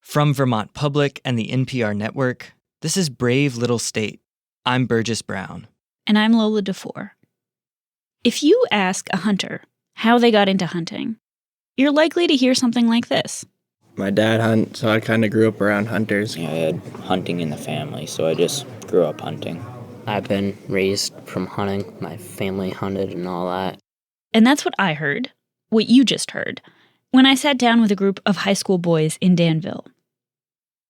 From Vermont Public and the NPR network, this is Brave Little State. I'm Burgess Brown. And I'm Lola Duffort. If you ask a hunter how they got into hunting, you're likely to hear something like this. My dad hunts, so I kind of grew up around hunters. I had hunting in the family, so I just grew up hunting. I've been raised from hunting. My family hunted and all that. And that's what I heard, what you just heard, when I sat down with a group of high school boys in Danville.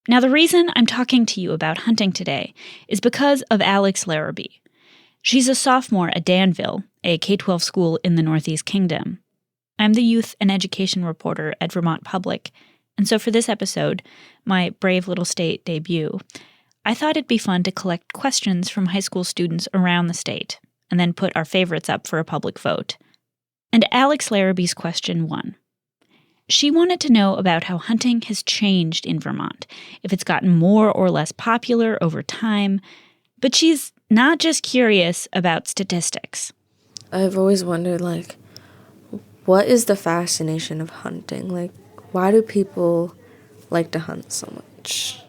Now, the reason I'm talking to you about hunting today is because of Alex Larrabee. She's a sophomore at Danville, a K-12 school in the Northeast Kingdom. I'm the youth and education reporter at Vermont Public, and so for this episode, my Brave Little State debut, I thought it'd be fun to collect questions from high school students around the state, and then put our favorites up for a public vote. And Alex Larrabee's question won. She wanted to know about how hunting has changed in Vermont, if it's gotten more or less popular over time, but she's not just curious about statistics. I've always wondered, what is the fascination of hunting? Why do people like to hunt so much?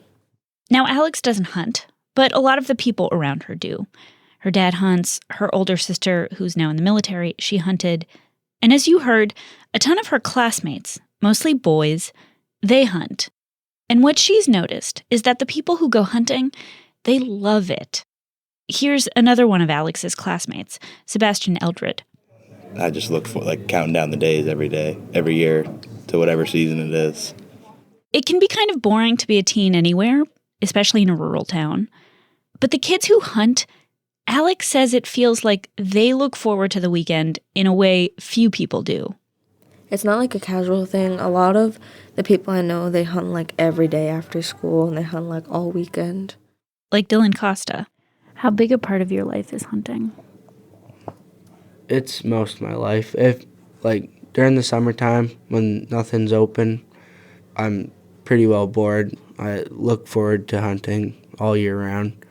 Now, Alex doesn't hunt, but a lot of the people around her do. Her dad hunts, her older sister, who's now in the military, she hunted. And as you heard, a ton of her classmates, mostly boys, they hunt. And what she's noticed is that the people who go hunting, they love it. Here's another one of Alex's classmates, Sebastian Eldred. I just look for, counting down the days every day, every year, to whatever season it is. It can be kind of boring to be a teen anywhere, especially in a rural town. But the kids who hunt, Alex says it feels like they look forward to the weekend in a way few people do. It's not a casual thing. A lot of the people I know, they hunt every day after school, and they hunt all weekend. Like Dylan Costa. How big a part of your life is hunting? It's most of my life. If, during the summertime, when nothing's open, I'm pretty well bored. I look forward to hunting all year round.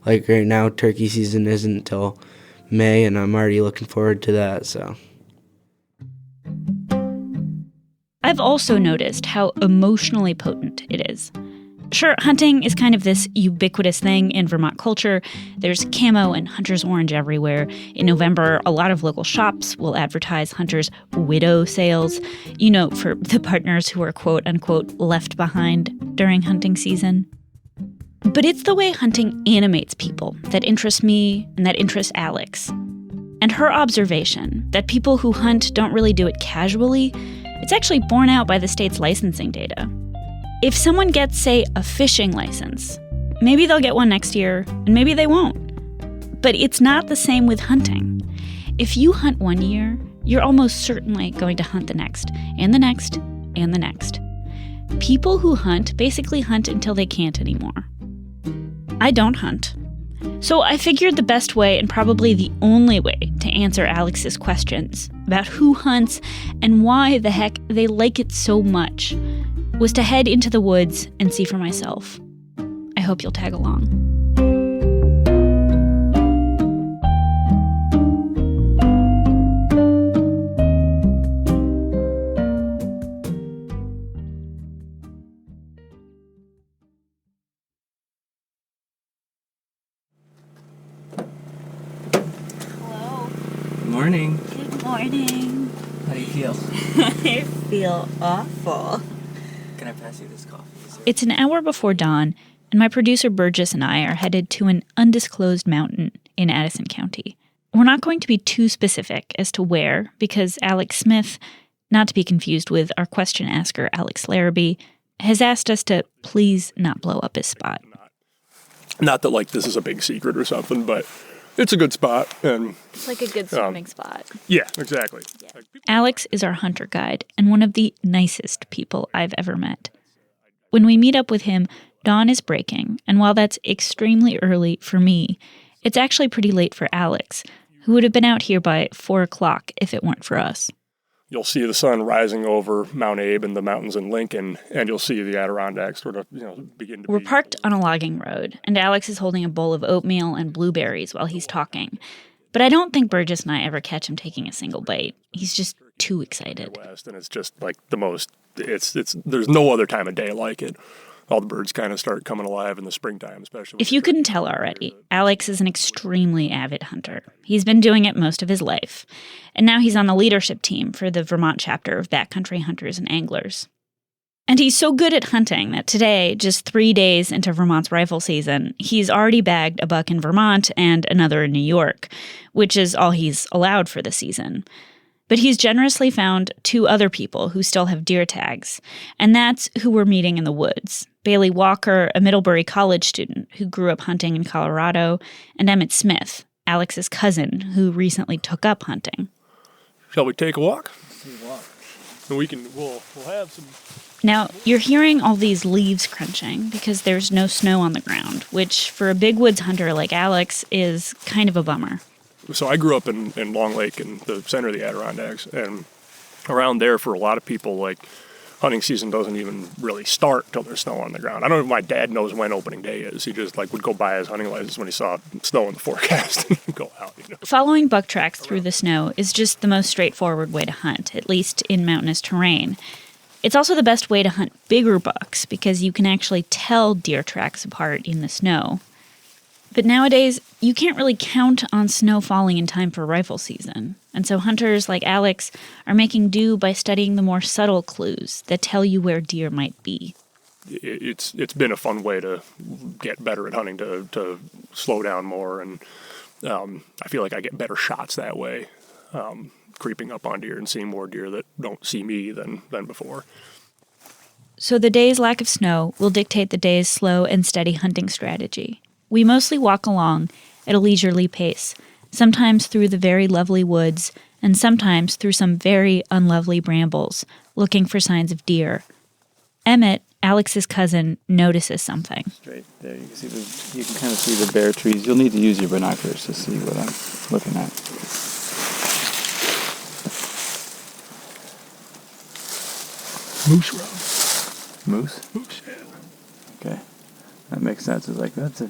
Right now, turkey season isn't until May, and I'm already looking forward to that, so. I've also noticed how emotionally potent it is. Sure, hunting is kind of this ubiquitous thing in Vermont culture. There's camo and hunter's orange everywhere. In November, a lot of local shops will advertise hunters' widow sales, for the partners who are quote-unquote left behind during hunting season. But it's the way hunting animates people that interests me and that interests Alex. And her observation that people who hunt don't really do it casually, it's actually borne out by the state's licensing data. If someone gets, say, a fishing license, maybe they'll get one next year, and maybe they won't. But it's not the same with hunting. If you hunt one year, you're almost certainly going to hunt the next, and the next, and the next. People who hunt basically hunt until they can't anymore. I don't hunt. So I figured the best way, and probably the only way, to answer Alex's questions about who hunts and why the heck they like it so much was to head into the woods and see for myself. I hope you'll tag along. Hello. Good morning. Good morning. How do you feel? I feel awful. Can I pass you this coffee? It's an hour before dawn, and my producer Burgess and I are headed to an undisclosed mountain in Addison County. We're not going to be too specific as to where, because Alex Smith, not to be confused with our question asker Alex Larrabee, has asked us to please not blow up his spot. Not that this is a big secret or something, but it's a good spot. And It's like a good swimming spot. Yeah, exactly. Yeah. Alex is our hunter guide and one of the nicest people I've ever met. When we meet up with him, dawn is breaking, and while that's extremely early for me, it's actually pretty late for Alex, who would have been out here by 4 o'clock if it weren't for us. You'll see the sun rising over Mount Abe and the mountains in Lincoln, and you'll see the Adirondacks sort of, begin to We're parked on a logging road, and Alex is holding a bowl of oatmeal and blueberries while he's talking. But I don't think Burgess and I ever catch him taking a single bite. He's just too excited. West, and it's just like the most, it's there's no other time of day like it. All the birds kind of start coming alive in the springtime, especially. If you couldn't tell already, Alex is an extremely avid hunter. He's been doing it most of his life. And now he's on the leadership team for the Vermont chapter of Backcountry Hunters and Anglers. And he's so good at hunting that today, just 3 days into Vermont's rifle season, he's already bagged a buck in Vermont and another in New York, which is all he's allowed for the season. But he's generously found 2 other people who still have deer tags, and that's who we're meeting in the woods. Bailey Walker, a Middlebury College student who grew up hunting in Colorado, and Emmett Smith, Alex's cousin, who recently took up hunting. Shall we take a walk? And we'll have some. Now, you're hearing all these leaves crunching because there's no snow on the ground, which for a big woods hunter like Alex is kind of a bummer. So I grew up in Long Lake in the center of the Adirondacks, and around there for a lot of people, like, hunting season doesn't even really start until there's snow on the ground. I don't know if my dad knows when opening day is. He just would go buy his hunting license when he saw snow in the forecast and go out. Following buck tracks through the snow is just the most straightforward way to hunt, at least in mountainous terrain. It's also the best way to hunt bigger bucks because you can actually tell deer tracks apart in the snow. But nowadays, you can't really count on snow falling in time for rifle season. And so hunters like Alex are making do by studying the more subtle clues that tell you where deer might be. It's been a fun way to get better at hunting, to slow down more. And I feel like I get better shots that way, creeping up on deer and seeing more deer that don't see me than before. So the day's lack of snow will dictate the day's slow and steady hunting strategy. We mostly walk along at a leisurely pace, sometimes through the very lovely woods, and sometimes through some very unlovely brambles, looking for signs of deer. Emmett, Alex's cousin, notices something. Straight there, you can kind of see the bare trees. You'll need to use your binoculars to see what I'm looking at. Moose road. Moose? Moose, yeah. Okay. That makes sense. It's like, that's a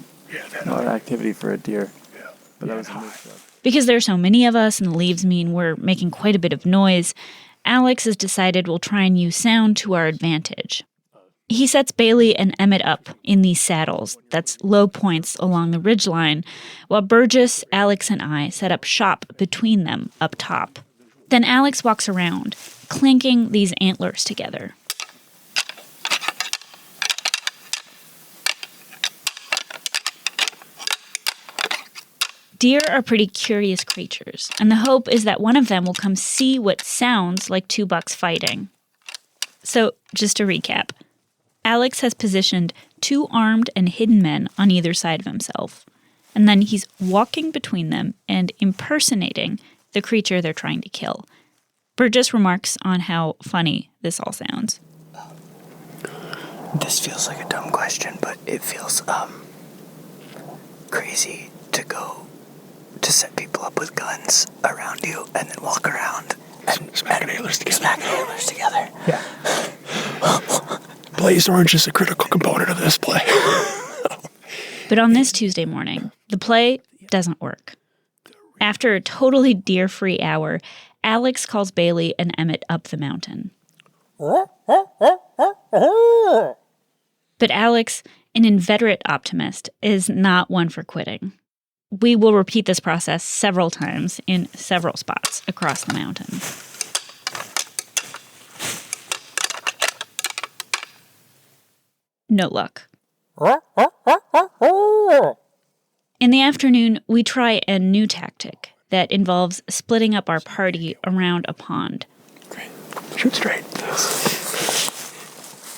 lot of activity for a deer. Yeah. But that was a moose road. Because there are so many of us and the leaves mean we're making quite a bit of noise, Alex has decided we'll try and use sound to our advantage. He sets Bailey and Emmett up in these saddles, that's low points along the ridgeline, while Burgess, Alex, and I set up shop between them up top. Then Alex walks around, clanking these antlers together. Deer are pretty curious creatures, and the hope is that one of them will come see what sounds like 2 bucks fighting. So, just to recap, Alex has positioned 2 armed and hidden men on either side of himself, and then he's walking between them and impersonating the creature they're trying to kill. Burgess remarks on how funny this all sounds. This feels like a dumb question, but it feels crazy to go to set people up with guns around you and then walk around and smacking antlers together. Yeah. Blazed orange is a critical component of this play. But on this Tuesday morning, the play doesn't work. After a totally deer-free hour, Alex calls Bailey and Emmett up the mountain. But Alex, an inveterate optimist, is not one for quitting. We will repeat this process several times in several spots across the mountain. No luck. In the afternoon, we try a new tactic that involves splitting up our party around a pond. Great. Shoot straight.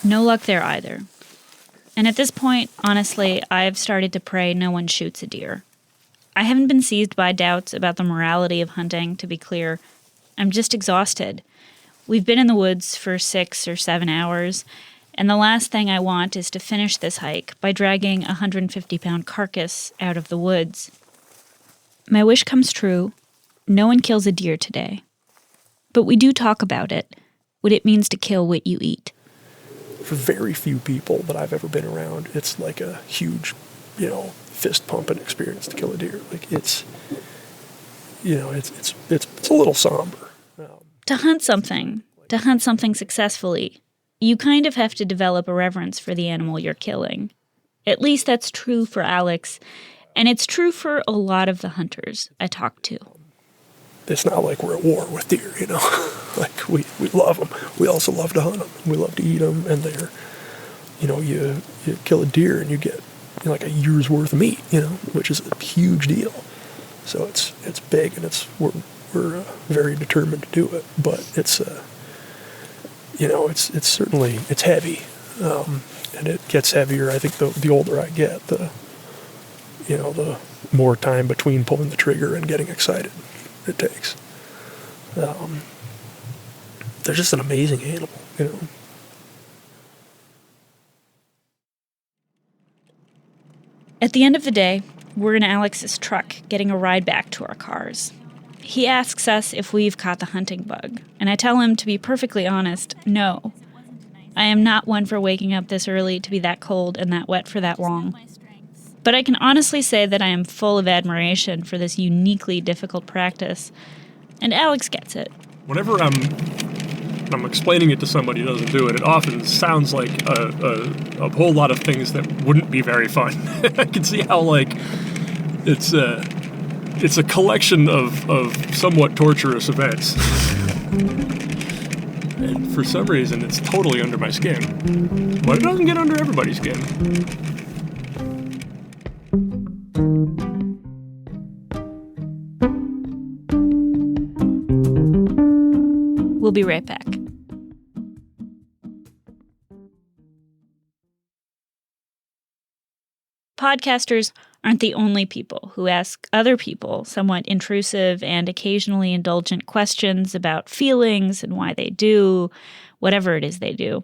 No luck there either. And at this point, honestly, I've started to pray no one shoots a deer. I haven't been seized by doubts about the morality of hunting, to be clear. I'm just exhausted. We've been in the woods for 6 or 7 hours, and the last thing I want is to finish this hike by dragging a 150-pound carcass out of the woods. My wish comes true. No one kills a deer today. But we do talk about it, what it means to kill what you eat. For very few people that I've ever been around, it's like a huge, fist pumping experience to kill a deer. Like it's a little somber. To hunt something successfully, you kind of have to develop a reverence for the animal you're killing. At least that's true for Alex, and it's true for a lot of the hunters I talked to. It's not like we're at war with deer, you know. Like, we love them. We also love to hunt them. We love to eat them, and they're, you know, you kill a deer and you get, you know, like a year's worth of meat, you know, which is a huge deal. So it's big, and we're very determined to do it. But it's you know, it's certainly heavy, and it gets heavier. I think the older I get, the more time between pulling the trigger and getting excited it takes. They're just an amazing animal, you know. At the end of the day, we're in Alex's truck getting a ride back to our cars. He asks us if we've caught the hunting bug, and I tell him, to be perfectly honest, no. I am not one for waking up this early to be that cold and that wet for that long. But I can honestly say that I am full of admiration for this uniquely difficult practice, and Alex gets it. Whenever I'm explaining it to somebody who doesn't do it, it often sounds like a whole lot of things that wouldn't be very fun. I can see how, like, it's a collection of somewhat torturous events. And for some reason, it's totally under my skin. But it doesn't get under everybody's skin. We'll be right back. Podcasters aren't the only people who ask other people somewhat intrusive and occasionally indulgent questions about feelings and why they do whatever it is they do.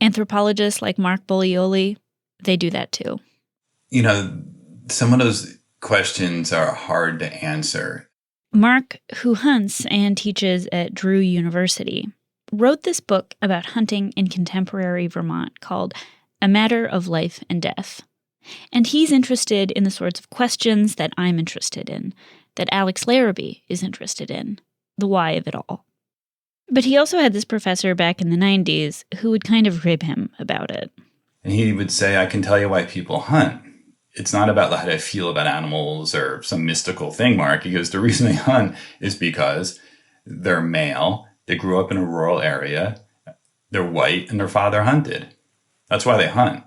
Anthropologists like Mark Bollioli, they do that too. You know, some of those questions are hard to answer. Mark, who hunts and teaches at Drew University, wrote this book about hunting in contemporary Vermont called A Matter of Life and Death. And he's interested in the sorts of questions that I'm interested in, that Alex Larrabee is interested in, the why of it all. But he also had this professor back in the 90s who would kind of rib him about it. And he would say, I can tell you why people hunt. It's not about how they feel about animals or some mystical thing, Mark. He goes, the reason they hunt is because they're male, they grew up in a rural area, they're white, and their father hunted. That's why they hunt.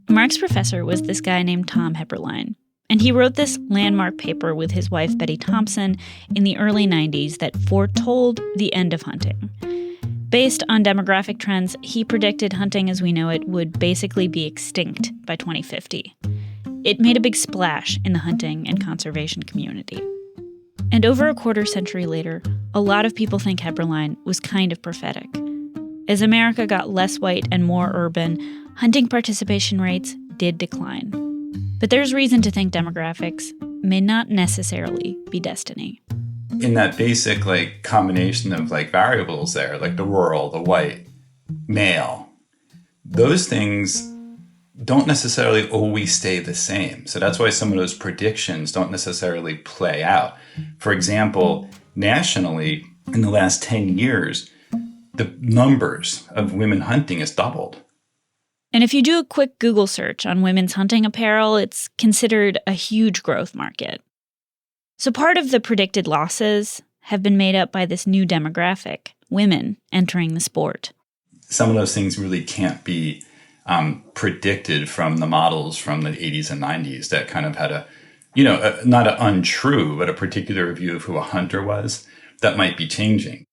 Mark's professor was this guy named Tom Hepperlein, and he wrote this landmark paper with his wife Betty Thompson in the early 90s that foretold the end of hunting. Based on demographic trends, he predicted hunting as we know it would basically be extinct by 2050. It made a big splash in the hunting and conservation community. And over a quarter century later, a lot of people think Hepperlein was kind of prophetic. As America got less white and more urban, hunting participation rates did decline. But there's reason to think demographics may not necessarily be destiny. In that basic combination of variables there, like the rural, the white, male, those things don't necessarily always stay the same. So that's why some of those predictions don't necessarily play out. For example, nationally, in the last 10 years, the numbers of women hunting has doubled. And if you do a quick Google search on women's hunting apparel, it's considered a huge growth market. So part of the predicted losses have been made up by this new demographic, women entering the sport. Some of those things really can't be predicted from the models from the 80s and 90s that kind of had not an untrue, but a particular view of who a hunter was. That might be changing.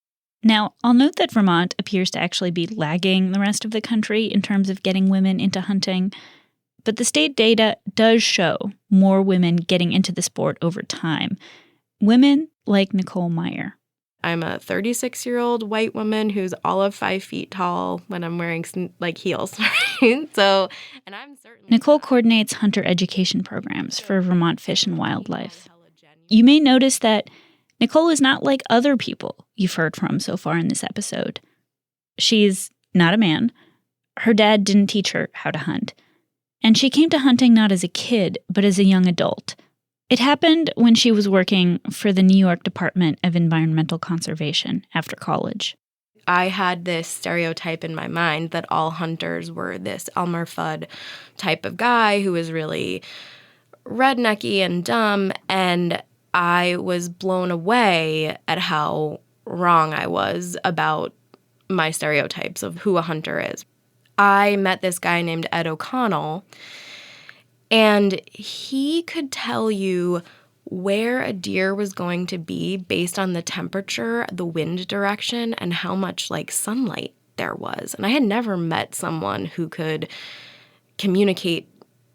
Now, I'll note that Vermont appears to actually be lagging the rest of the country in terms of getting women into hunting, but the state data does show more women getting into the sport over time. Women like Nicole Meyer. I'm a 36-year-old white woman who's all of 5 feet tall when I'm wearing heels. So, and I'm certainly Nicole coordinates hunter education programs for Vermont Fish and Wildlife. You may notice that Nicole is not like other people you've heard from so far in this episode. She's not a man. Her dad didn't teach her how to hunt. And she came to hunting not as a kid, but as a young adult. It happened when she was working for the New York Department of Environmental Conservation after college. I had this stereotype in my mind that all hunters were this Elmer Fudd type of guy who was really rednecky and dumb, and I was blown away at how wrong I was about my stereotypes of who a hunter is. I met this guy named Ed O'Connell, and he could tell you where a deer was going to be based on the temperature, the wind direction, and how much sunlight there was. And I had never met someone who could communicate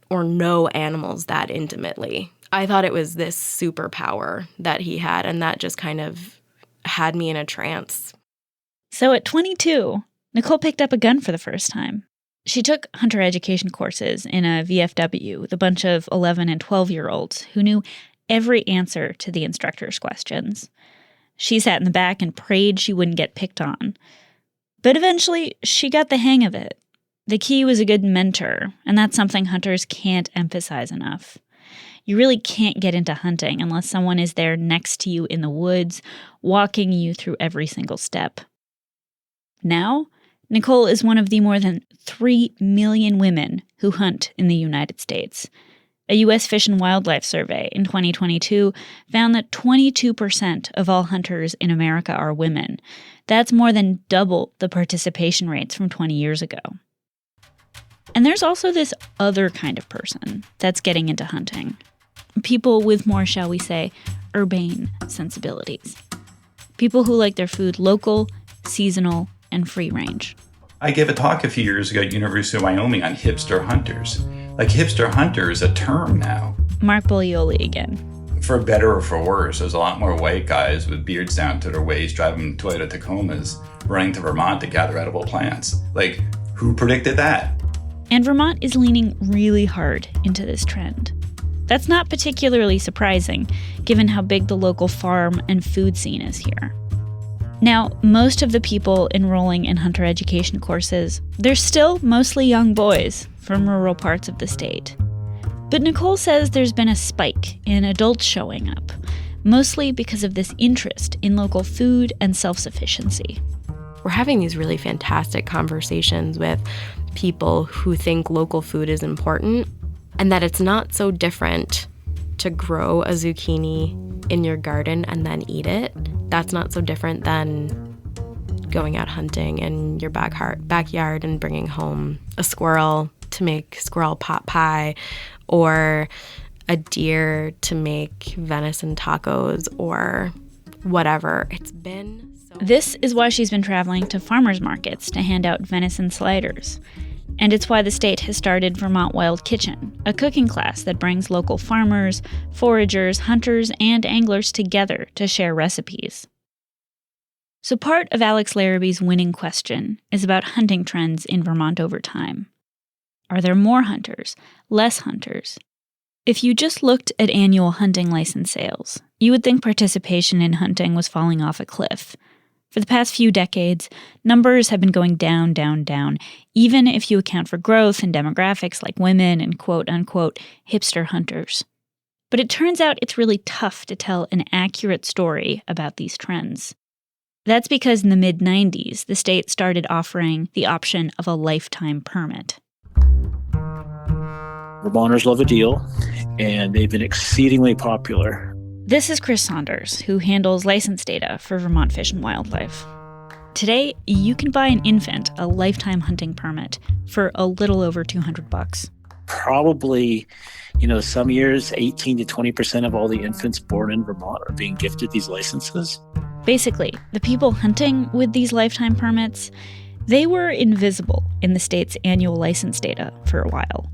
or know animals that intimately. I thought it was this superpower that he had, and that just kind of had me in a trance. So at 22, Nicole picked up a gun for the first time. She took hunter education courses in a VFW with a bunch of 11 and 12-year-olds who knew every answer to the instructor's questions. She sat in the back and prayed she wouldn't get picked on. But eventually, she got the hang of it. The key was a good mentor, and that's something hunters can't emphasize enough. You really can't get into hunting unless someone is there next to you in the woods, walking you through every single step. Now, Nicole is one of the more than 3 million women who hunt in the United States. A U.S. Fish and Wildlife survey in 2022 found that 22% of all hunters in America are women. That's more than double the participation rates from 20 years ago. And there's also this other kind of person that's getting into hunting. People with more, shall we say, urbane sensibilities. People who like their food local, seasonal, and free range. I gave a talk a few years ago at University of Wyoming on hipster hunters. Hipster hunter is a term now. Mark Bollioli again. For better or for worse, there's a lot more white guys with beards down to their waist driving Toyota Tacomas running to Vermont to gather edible plants. Who predicted that? And Vermont is leaning really hard into this trend. That's not particularly surprising, given how big the local farm and food scene is here. Now, most of the people enrolling in hunter education courses, they're still mostly young boys from rural parts of the state. But Nicole says there's been a spike in adults showing up, mostly because of this interest in local food and self-sufficiency. We're having these really fantastic conversations with people who think local food is important and that it's not so different to grow a zucchini in your garden and then eat it. That's not so different than going out hunting in your backyard and bringing home a squirrel to make squirrel pot pie, or a deer to make venison tacos, or whatever. It's been so... This is why she's been traveling to farmers markets to hand out venison sliders. And it's why the state has started Vermont Wild Kitchen, a cooking class that brings local farmers, foragers, hunters, and anglers together to share recipes. So part of Alex Larrabee's winning question is about hunting trends in Vermont over time. Are there more hunters? Less hunters? If you just looked at annual hunting license sales, you would think participation in hunting was falling off a cliff. For the past few decades, numbers have been going down, down, down, even if you account for growth in demographics like women and quote-unquote hipster hunters. But it turns out it's really tough to tell an accurate story about these trends. That's because in the mid-90s, the state started offering the option of a lifetime permit. Vermonters love a deal, and they've been exceedingly popular. This is Chris Saunders, who handles license data for Vermont Fish and Wildlife. Today, you can buy an infant a lifetime hunting permit for a little over $200. Probably, some years, 18 to 20% of all the infants born in Vermont are being gifted these licenses. Basically, the people hunting with these lifetime permits, they were invisible in the state's annual license data for a while.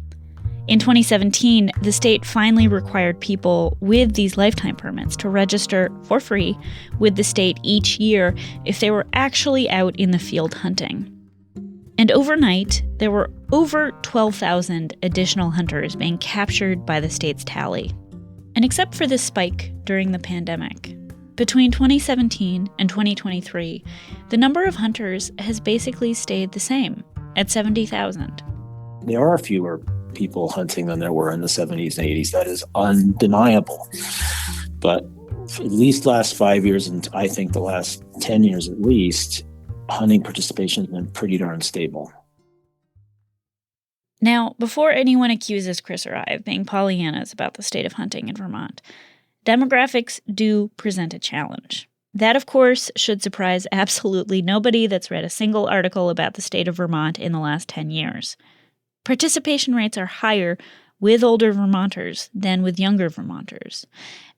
In 2017, the state finally required people with these lifetime permits to register for free with the state each year if they were actually out in the field hunting. And overnight, there were over 12,000 additional hunters being captured by the state's tally. And except for this spike during the pandemic, between 2017 and 2023, the number of hunters has basically stayed the same, at 70,000. There are fewer people hunting than there were in the 70s and 80s. That is undeniable. But for at least last 5 years, and I think the last 10 years at least, hunting participation has been pretty darn stable. Now, before anyone accuses Chris or I of being Pollyannas about the state of hunting in Vermont, demographics do present a challenge. That, of course, should surprise absolutely nobody that's read a single article about the state of Vermont in the last 10 years. Participation rates are higher with older Vermonters than with younger Vermonters.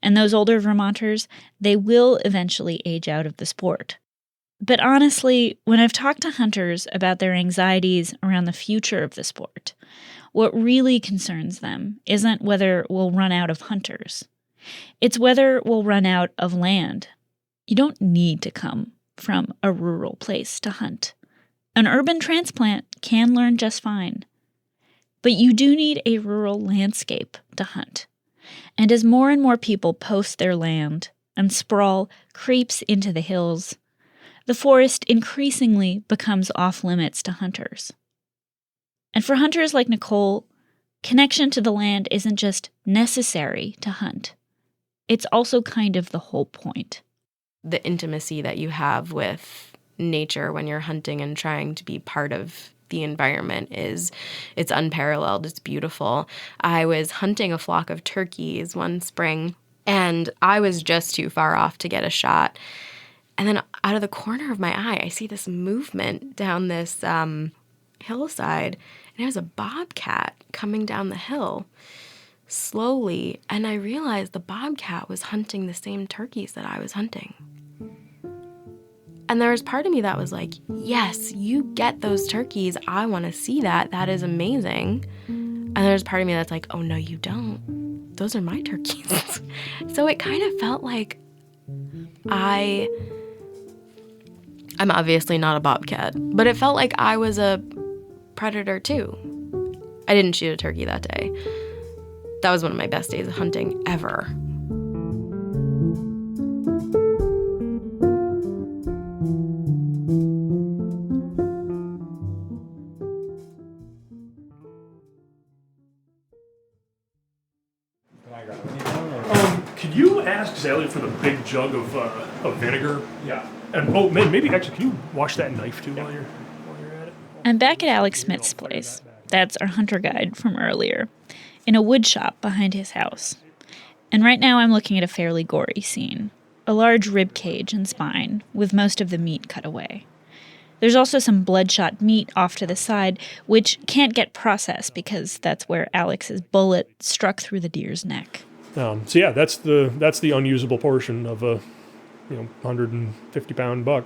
And those older Vermonters, they will eventually age out of the sport. But honestly, when I've talked to hunters about their anxieties around the future of the sport, what really concerns them isn't whether we'll run out of hunters. It's whether we'll run out of land. You don't need to come from a rural place to hunt. An urban transplant can learn just fine. But you do need a rural landscape to hunt. And as more and more people post their land and sprawl creeps into the hills, the forest increasingly becomes off-limits to hunters. And for hunters like Nicole, connection to the land isn't just necessary to hunt. It's also kind of the whole point. The intimacy that you have with nature when you're hunting and trying to be part of the environment it's unparalleled. It's beautiful. I was hunting a flock of turkeys one spring, and I was just too far off to get a shot. And then out of the corner of my eye, I see this movement down this hillside, and it was a bobcat coming down the hill slowly. And I realized the bobcat was hunting the same turkeys that I was hunting. And there was part of me that was like, yes, you get those turkeys. I want to see that. That is amazing. And there's part of me that's like, oh, no, you don't. Those are my turkeys. So it kind of felt like I'm obviously not a bobcat, but it felt like I was a predator too. I didn't shoot a turkey that day. That was one of my best days of hunting ever. Could you ask Zaley for the big jug of vinegar? Yeah. And oh man, maybe actually, can you wash that knife too while you're at it? I'm back at Alex Smith's place. That's our hunter guide from earlier, in a wood shop behind his house. And right now I'm looking at a fairly gory scene. A large rib cage and spine, with most of the meat cut away. There's also some bloodshot meat off to the side, which can't get processed because that's where Alex's bullet struck through the deer's neck. So yeah, that's the unusable portion of a 150-pound buck.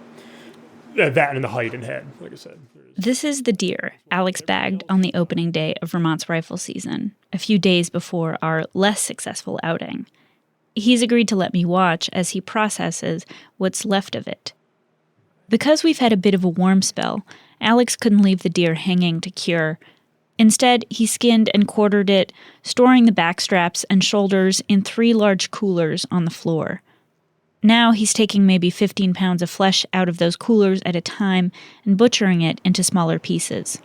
That and the height and head, like I said. This is the deer Alex bagged on the opening day of Vermont's rifle season, a few days before our less successful outing. He's agreed to let me watch as he processes what's left of it. Because we've had a bit of a warm spell, Alex couldn't leave the deer hanging to cure. Instead, he skinned and quartered it, storing the back straps and shoulders in 3 large coolers on the floor. Now he's taking maybe 15 pounds of flesh out of those coolers at a time and butchering it into smaller pieces.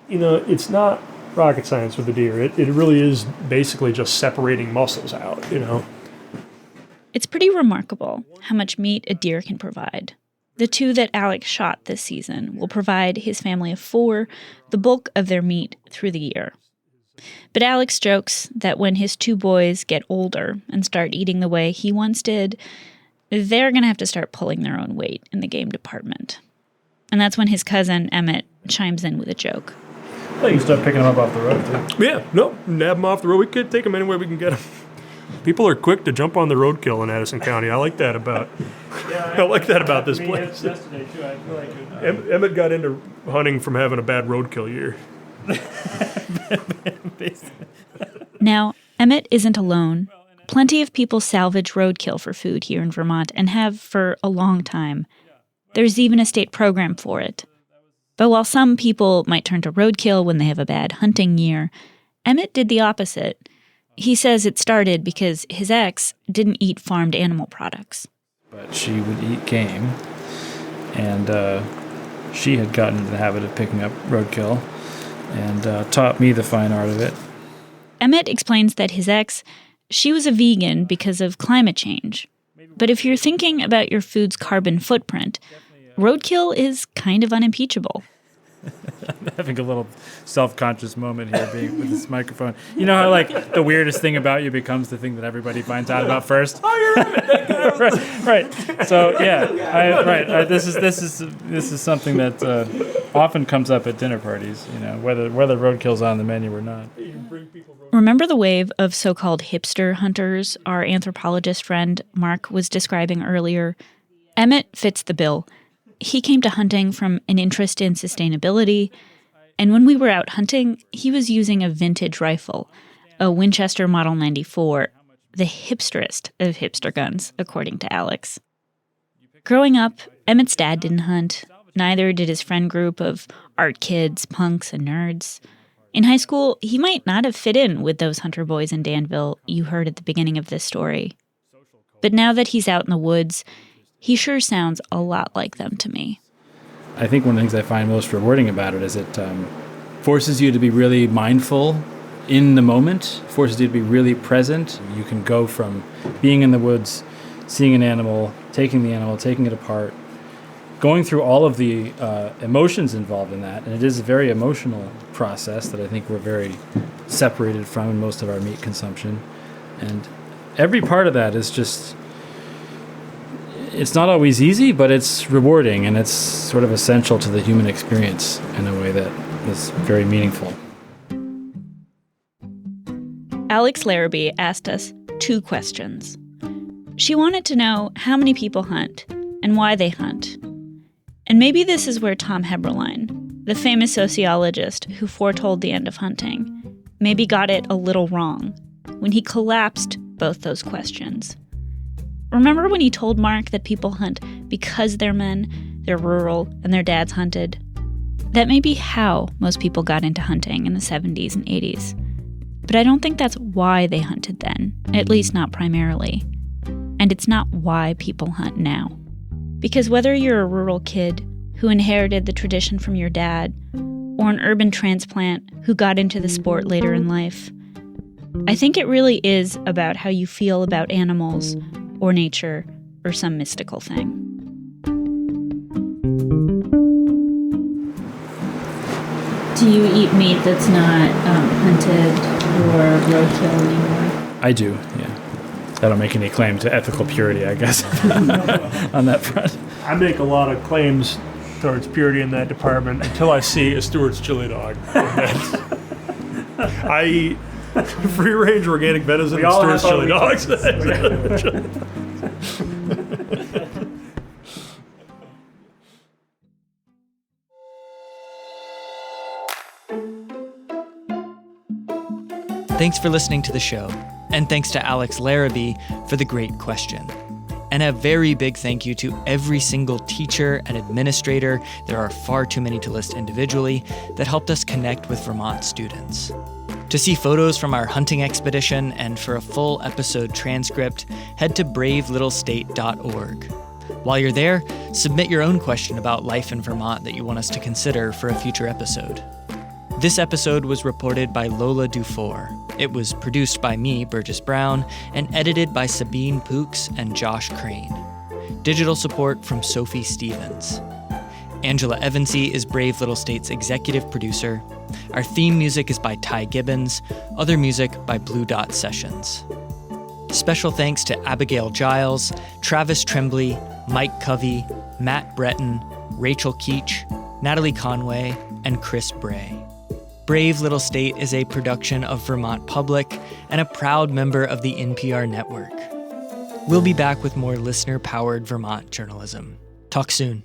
It's not rocket science with the deer. It really is basically just separating muscles out, It's pretty remarkable how much meat a deer can provide. The 2 that Alex shot this season will provide his family of 4 the bulk of their meat through the year. But Alex jokes that when his 2 boys get older and start eating the way he once did, they're going to have to start pulling their own weight in the game department. And that's when his cousin, Emmett, chimes in with a joke. Well, you can start picking them up off the road, too. Yeah, no, nab them off the road. We could take them anywhere we can get them. People are quick to jump on the roadkill in Addison County. I like that about this place. Yesterday, too. I feel like Emmett got into hunting from having a bad roadkill year. Now, Emmett isn't alone. Plenty of people salvage roadkill for food here in Vermont and have for a long time. There's even a state program for it. But while some people might turn to roadkill when they have a bad hunting year, Emmett did the opposite. He says it started because his ex didn't eat farmed animal products. But she would eat game, and she had gotten into the habit of picking up roadkill. and taught me the fine art of it. Emmett explains that his ex, she was a vegan because of climate change. But if you're thinking about your food's carbon footprint, roadkill is kind of unimpeachable. I'm having a little self-conscious moment here being with this microphone. You know how like the weirdest thing about you becomes the thing that everybody finds out about first? Oh, you're right. So yeah, this is something that often comes up at dinner parties. You know, whether roadkill's on the menu or not. Remember the wave of so-called hipster hunters our anthropologist friend Mark was describing earlier? Emmett fits the bill. He came to hunting from an interest in sustainability, and when we were out hunting, he was using a vintage rifle, a Winchester Model 94, the hipsterest of hipster guns, according to Alex. Growing up, Emmett's dad didn't hunt. Neither did his friend group of art kids, punks, and nerds. In high school, he might not have fit in with those hunter boys in Danville you heard at the beginning of this story. But now that he's out in the woods, he sure sounds a lot like them to me. I think one of the things I find most rewarding about it is it forces you to be really mindful in the moment, forces you to be really present. You can go from being in the woods, seeing an animal, taking it apart, going through all of the emotions involved in that. And it is a very emotional process that I think we're very separated from in most of our meat consumption. And every part of that is just... It's not always easy, but it's rewarding, and it's sort of essential to the human experience in a way that is very meaningful. Alex Larrabee asked us 2 questions. She wanted to know how many people hunt and why they hunt. And maybe this is where Tom Heberlein, the famous sociologist who foretold the end of hunting, maybe got it a little wrong when he collapsed both those questions. Remember when he told Mark that people hunt because they're men, they're rural, and their dads hunted? That may be how most people got into hunting in the 70s and 80s. But I don't think that's why they hunted then, at least not primarily. And it's not why people hunt now. Because whether you're a rural kid who inherited the tradition from your dad, or an urban transplant who got into the sport later in life, I think it really is about how you feel about animals, or nature, or some mystical thing. Do you eat meat that's not hunted or roadkill anymore? I do, yeah. I don't make any claim to ethical purity, I guess, on that front. I make a lot of claims towards purity in that department until I see a Stewart's chili dog. I eat free-range organic venison and Stewart's chili dogs. Thanks for listening to the show, and thanks to Alex Larrabee for the great question. And a very big thank you to every single teacher and administrator, there are far too many to list individually, that helped us connect with Vermont students. To see photos from our hunting expedition and for a full episode transcript, head to bravelittlestate.org. While you're there, submit your own question about life in Vermont that you want us to consider for a future episode. This episode was reported by Lola Duffort. It was produced by me, Burgess Brown, and edited by Sabine Pooks and Josh Crane. Digital support from Sophie Stevens. Angela Evansy is Brave Little State's executive producer. Our theme music is by Ty Gibbons, other music by Blue Dot Sessions. Special thanks to Abagael Giles, Travis Tremblay, Mike Covey, Matt Breton, Rachel Keach, Natalie Conway, and Chris Bray. Brave Little State is a production of Vermont Public and a proud member of the NPR network. We'll be back with more listener-powered Vermont journalism. Talk soon.